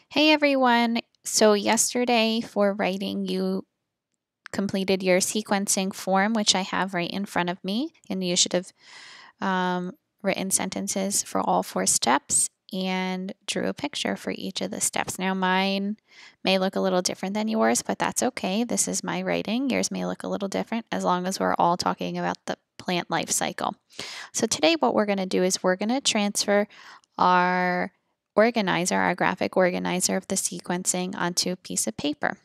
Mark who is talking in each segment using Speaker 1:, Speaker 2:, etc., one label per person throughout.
Speaker 1: Hey everyone. So, yesterday for writing, you completed your sequencing form, which I have right in front of me. And you should have written sentences for all 4 steps and drew a picture for each of the steps. Now, mine may look a little different than yours, but that's okay. This is my writing. Yours may look a little different as long as we're all talking about the plant life cycle. So, today, what we're going to do is we're going to transfer our organizer, our graphic organizer of the sequencing onto a piece of paper.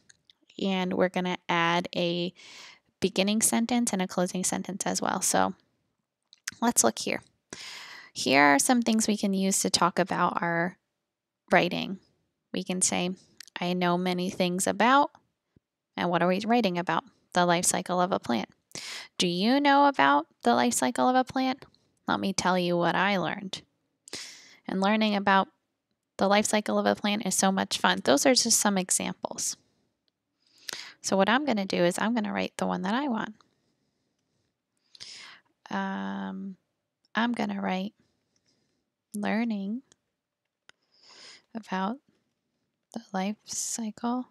Speaker 1: And we're going to add a beginning sentence and a closing sentence as well. So let's look here. Here are some things we can use to talk about our writing. We can say, I know many things about, and what are we writing about? The life cycle of a plant. Do you know about the life cycle of a plant? Let me tell you what I learned. And learning about the life cycle of a plant is so much fun. Those are just some examples. So what I'm going to do is I'm going to write the one that I want. I'm going to write learning about the life cycle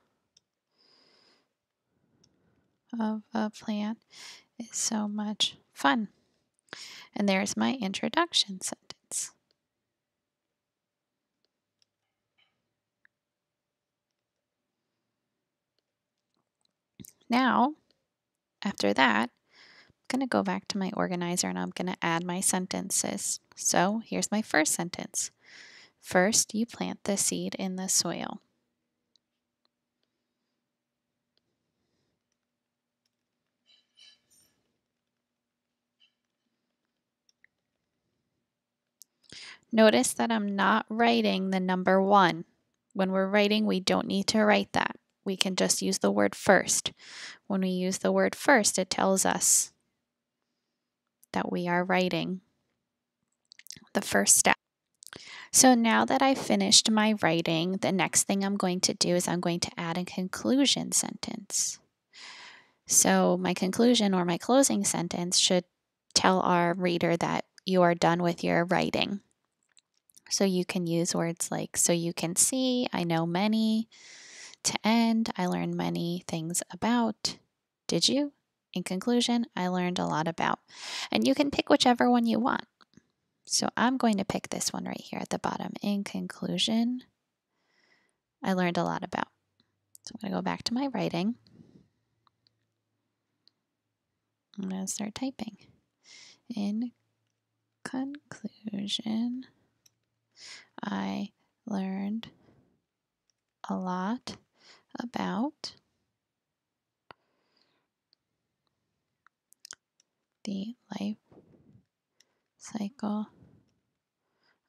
Speaker 1: of a plant is so much fun. And there's my introduction sentence. Now, after that, I'm going to go back to my organizer and I'm going to add my sentences. So here's my first sentence. First, you plant the seed in the soil. Notice that I'm not writing the number 1. When we're writing, we don't need to write that. We can just use the word first. When we use the word first, it tells us that we are writing the first step. So now that I've finished my writing, the next thing I'm going to do is I'm going to add a conclusion sentence. So my conclusion or my closing sentence should tell our reader that you are done with your writing. So you can use words like, so you can see, I know many. To end, I learned many things about. Did you? In conclusion, I learned a lot about. And you can pick whichever one you want. So I'm going to pick this one right here at the bottom. In conclusion, I learned a lot about. So I'm going to go back to my writing. I'm going to start typing. In conclusion, I learned a lot about the life cycle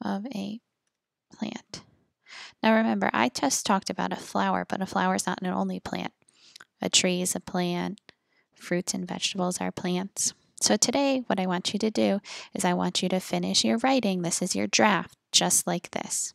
Speaker 1: of a plant. Now remember, I just talked about a flower, but a flower is not an only plant. A tree is a plant. Fruits and vegetables are plants. So today, what I want you to do is I want you to finish your writing. This is your draft, just like this.